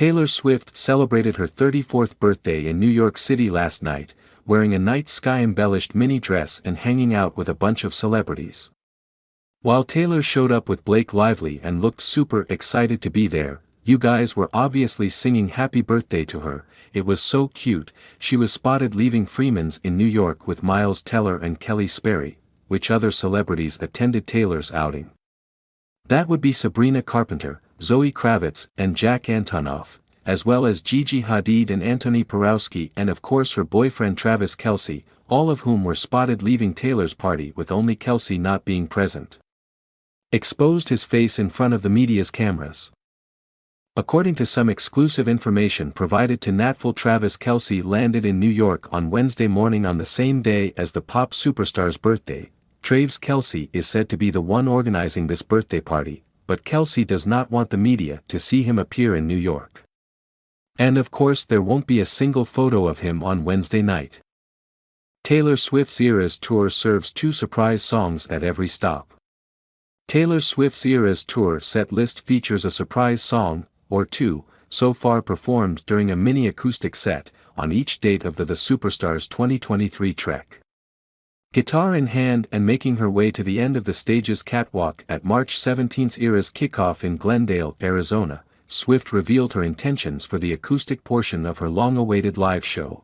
Taylor Swift celebrated her 34th birthday in New York City last night, wearing a night sky-embellished mini dress and hanging out with a bunch of celebrities. While Taylor showed up with Blake Lively and looked super excited to be there, you guys were obviously singing happy birthday to her. It was so cute. She was spotted leaving Freeman's in New York with Miles Teller and Kelly Sperry. Which other celebrities attended Taylor's outing? That would be Sabrina Carpenter, Zoe Kravitz and Jack Antonoff, as well as Gigi Hadid and Anthony Porowski and of course her boyfriend Travis Kelce, all of whom were spotted leaving Taylor's party with only Kelce not being present. Exposed his face in front of the media's cameras. According to some exclusive information provided to NatFL, Travis Kelce landed in New York on Wednesday morning on the same day as the pop superstar's birthday. TRAVIS KELCE is said to be the one organizing this birthday party, but Kelce does not want the media to see him appear in New York. And of course there won't be a single photo of him on Wednesday night. Taylor Swift's Eras Tour serves 2 surprise songs at every stop. Taylor Swift's Eras Tour set list features a surprise song, or 2, so far performed during a mini acoustic set, on each date of the Superstar's 2023 trek. Guitar in hand and making her way to the end of the stage's catwalk at March 17's Eras kickoff in Glendale, Arizona, Swift revealed her intentions for the acoustic portion of her long-awaited live show.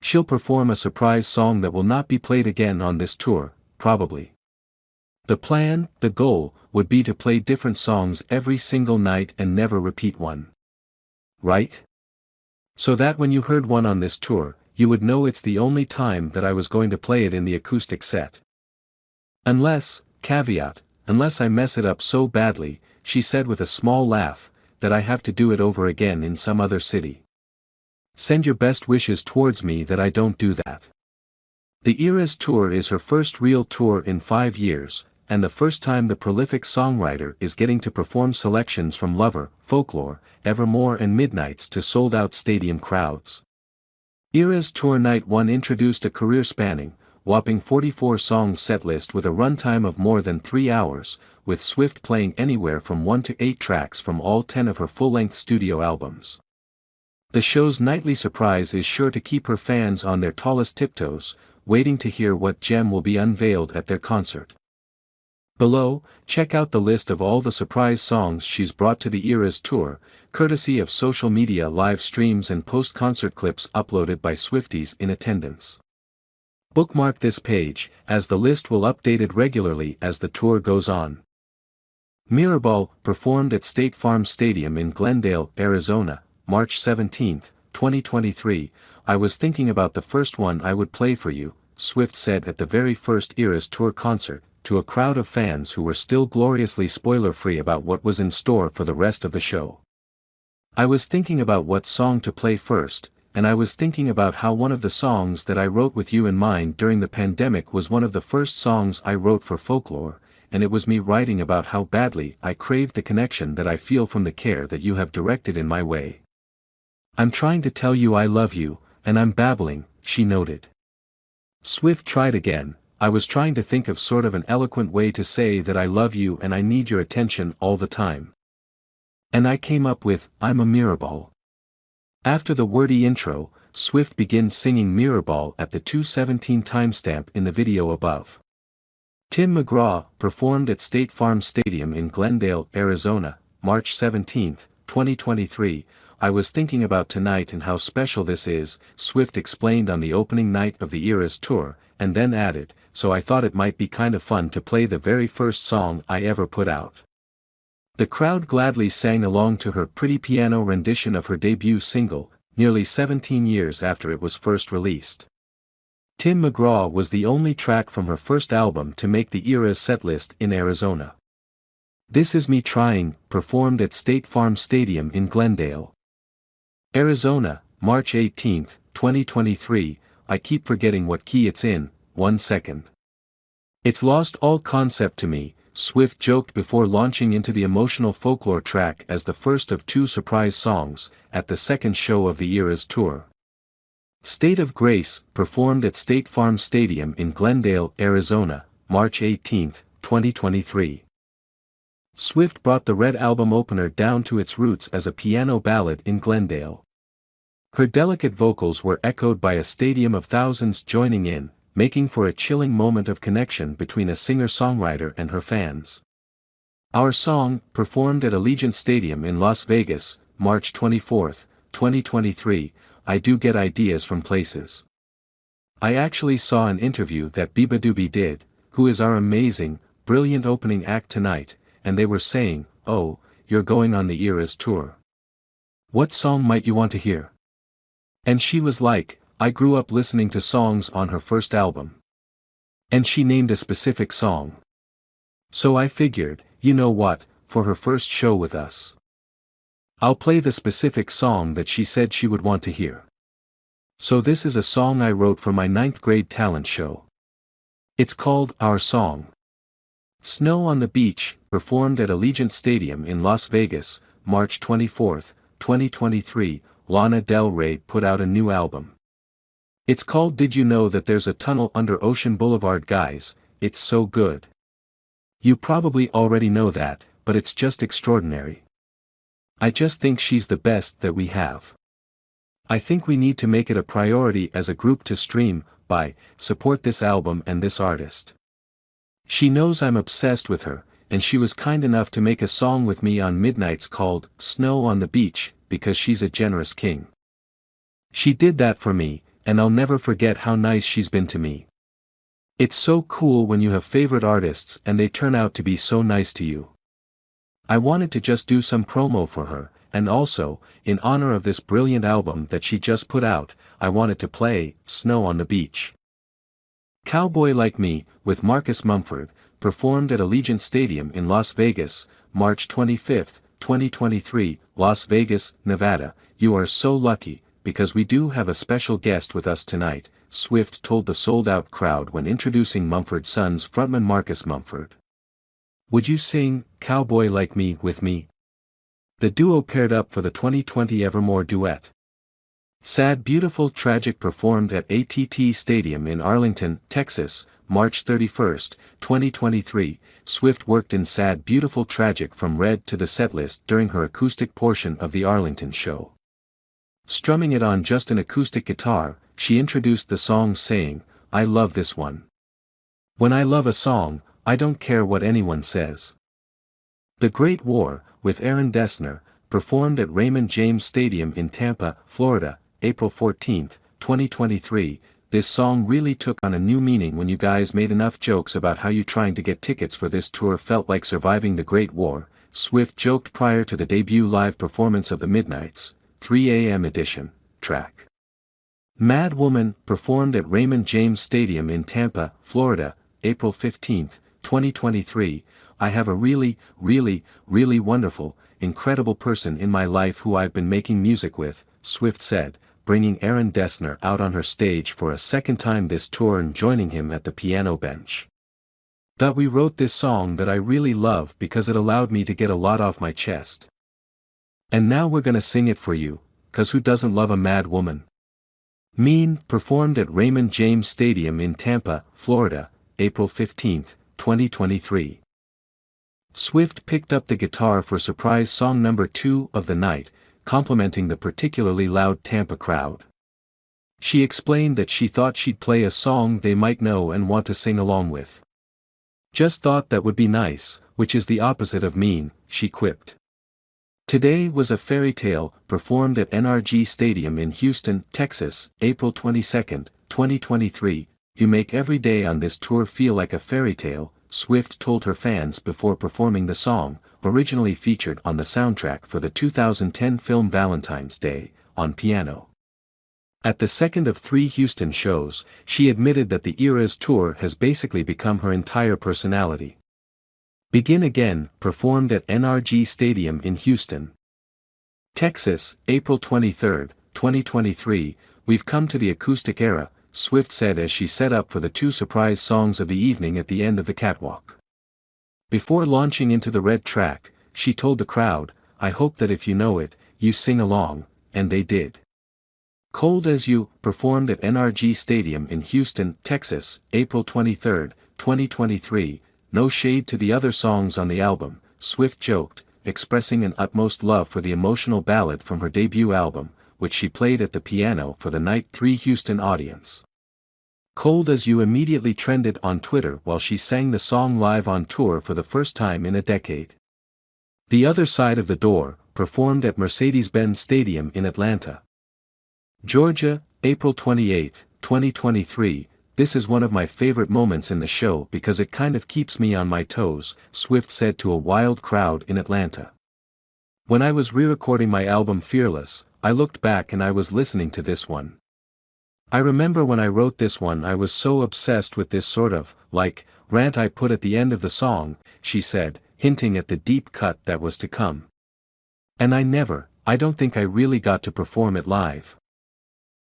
She'll perform a surprise song that will not be played again on this tour, probably. The plan, the goal, would be to play different songs every single night and never repeat one. Right? So that when you heard one on this tour, you would know it's the only time that I was going to play it in the acoustic set. Unless, caveat, unless I mess it up so badly, she said with a small laugh, that I have to do it over again in some other city. Send your best wishes towards me that I don't do that. The Eras Tour is her first real tour in 5 years, and the first time the prolific songwriter is getting to perform selections from Lover, Folklore, Evermore and Midnights to sold-out stadium crowds. Eras Tour Night 1 introduced a career-spanning, whopping 44-song setlist with a runtime of more than 3 hours, with Swift playing anywhere from 1 to 8 tracks from all 10 of her full-length studio albums. The show's nightly surprise is sure to keep her fans on their tallest tiptoes, waiting to hear what gem will be unveiled at their concert. Below, check out the list of all the surprise songs she's brought to the Eras Tour, courtesy of social media live streams and post-concert clips uploaded by Swifties in attendance. Bookmark this page, as the list will update it regularly as the tour goes on. Mirrorball performed at State Farm Stadium in Glendale, Arizona, March 17, 2023. I was thinking about the first one I would play for you, Swift said at the very first Eras Tour concert, to a crowd of fans who were still gloriously spoiler-free about what was in store for the rest of the show. I was thinking about what song to play first, and I was thinking about how one of the songs that I wrote with you in mind during the pandemic was one of the first songs I wrote for Folklore, and it was me writing about how badly I craved the connection that I feel from the care that you have directed in my way. I'm trying to tell you I love you, and I'm babbling, she noted. Swift tried again. I was trying to think of sort of an eloquent way to say that I love you and I need your attention all the time. And I came up with, I'm a mirrorball. After the wordy intro, Swift begins singing Mirrorball at the 2:17 timestamp in the video above. Tim McGraw performed at State Farm Stadium in Glendale, Arizona, March 17, 2023. I was thinking about tonight and how special this is, Swift explained on the opening night of the Eras Tour, and then added, so I thought it might be kind of fun to play the very first song I ever put out. The crowd gladly sang along to her pretty piano rendition of her debut single, nearly 17 years after it was first released. Tim McGraw was the only track from her first album to make the Eras setlist in Arizona. This Is Me Trying, performed at State Farm Stadium in Glendale, Arizona, March 18, 2023. I keep forgetting what key it's in, 1 second. It's lost all concept to me, Swift joked before launching into the emotional Folklore track as the first of 2 surprise songs, at the second show of the Eras Tour. State of Grace, performed at State Farm Stadium in Glendale, Arizona, March 18, 2023. Swift brought the Red album opener down to its roots as a piano ballad in Glendale. Her delicate vocals were echoed by a stadium of thousands joining in, making for a chilling moment of connection between a singer-songwriter and her fans. Our song, performed at Allegiant Stadium in Las Vegas, March 24, 2023, I do get ideas from places. I actually saw an interview that Biba Doobie did, who is our amazing, brilliant opening act tonight, and they were saying, "Oh, you're going on the Eras tour. What song might you want to hear?" And she was like, "I grew up listening to songs on her first album." And she named a specific song. So I figured, you know what, for her first show with us, I'll play the specific song that she said she would want to hear. So this is a song I wrote for my 9th grade talent show. It's called Our Song. Snow on the Beach, performed at Allegiant Stadium in Las Vegas, March 24, 2023, Lana Del Rey put out a new album. It's called Did You Know That There's a Tunnel Under Ocean Boulevard? Guys, it's so good. You probably already know that, but it's just extraordinary. I just think she's the best that we have. I think we need to make it a priority as a group to stream, buy, support this album and this artist. She knows I'm obsessed with her, and she was kind enough to make a song with me on Midnights called Snow on the Beach, because she's a generous king. She did that for me, and I'll never forget how nice she's been to me. It's so cool when you have favorite artists and they turn out to be so nice to you. I wanted to just do some promo for her, and also, in honor of this brilliant album that she just put out, I wanted to play Snow on the Beach. Cowboy Like Me, with Marcus Mumford, performed at Allegiant Stadium in Las Vegas, March 25, 2023, Las Vegas, Nevada. You are so lucky, because we do have a special guest with us tonight, Swift told the sold-out crowd when introducing Mumford's son's frontman Marcus Mumford. Would you sing Cowboy Like Me with me? The duo paired up for the 2020 Evermore duet. Sad Beautiful Tragic performed at AT&T Stadium in Arlington, Texas, March 31, 2023. Swift worked in Sad Beautiful Tragic from Red to the setlist during her acoustic portion of the Arlington show. Strumming it on just an acoustic guitar, she introduced the song saying, "I love this one. When I love a song, I don't care what anyone says." The Great War, with Aaron Dessner, performed at Raymond James Stadium in Tampa, Florida, April 14, 2023, this song really took on a new meaning when you guys made enough jokes about how you trying to get tickets for this tour felt like surviving the Great War, Swift joked prior to the debut live performance of the Midnights, 3 a.m. edition, track. Mad Woman, performed at Raymond James Stadium in Tampa, Florida, April 15, 2023, I have a really wonderful, incredible person in my life who I've been making music with, Swift said, bringing Aaron Dessner out on her stage for a second time this tour and joining him at the piano bench. That we wrote this song that I really love because it allowed me to get a lot off my chest. And now we're gonna sing it for you, 'cause who doesn't love a mad woman? Mean, performed at Raymond James Stadium in Tampa, Florida, April 15, 2023. Swift picked up the guitar for surprise song number 2 of the night, complimenting the particularly loud Tampa crowd. She explained that she thought she'd play a song they might know and want to sing along with. Just thought that would be nice, which is the opposite of mean, she quipped. Today Was a Fairy Tale, performed at NRG Stadium in Houston, Texas, April 22, 2023. You make every day on this tour feel like a fairy tale, Swift told her fans before performing the song, originally featured on the soundtrack for the 2010 film Valentine's Day, on piano. At the second of 3 Houston shows, she admitted that the Eras tour has basically become her entire personality. Begin Again, performed at NRG Stadium in Houston, Texas, April 23, 2023, we've come to the acoustic era, Swift said as she set up for the 2 surprise songs of the evening at the end of the catwalk. Before launching into the Red track, she told the crowd, I hope that if you know it, you sing along, and they did. Cold as You, performed at NRG Stadium in Houston, Texas, April 23, 2023, no shade to the other songs on the album, Swift joked, expressing an utmost love for the emotional ballad from her debut album, which she played at the piano for the Night 3 Houston audience. Cold as You immediately trended on Twitter while she sang the song live on tour for the first time in a decade. The Other Side of the Door, performed at Mercedes-Benz Stadium in Atlanta, Georgia, April 28, 2023. This is one of my favorite moments in the show because it kind of keeps me on my toes, Swift said to a wild crowd in Atlanta. When I was re-recording my album Fearless, I looked back and I was listening to this one. I remember when I wrote this one I was so obsessed with this sort of, rant I put at the end of the song, she said, hinting at the deep cut that was to come. And I don't think I really got to perform it live.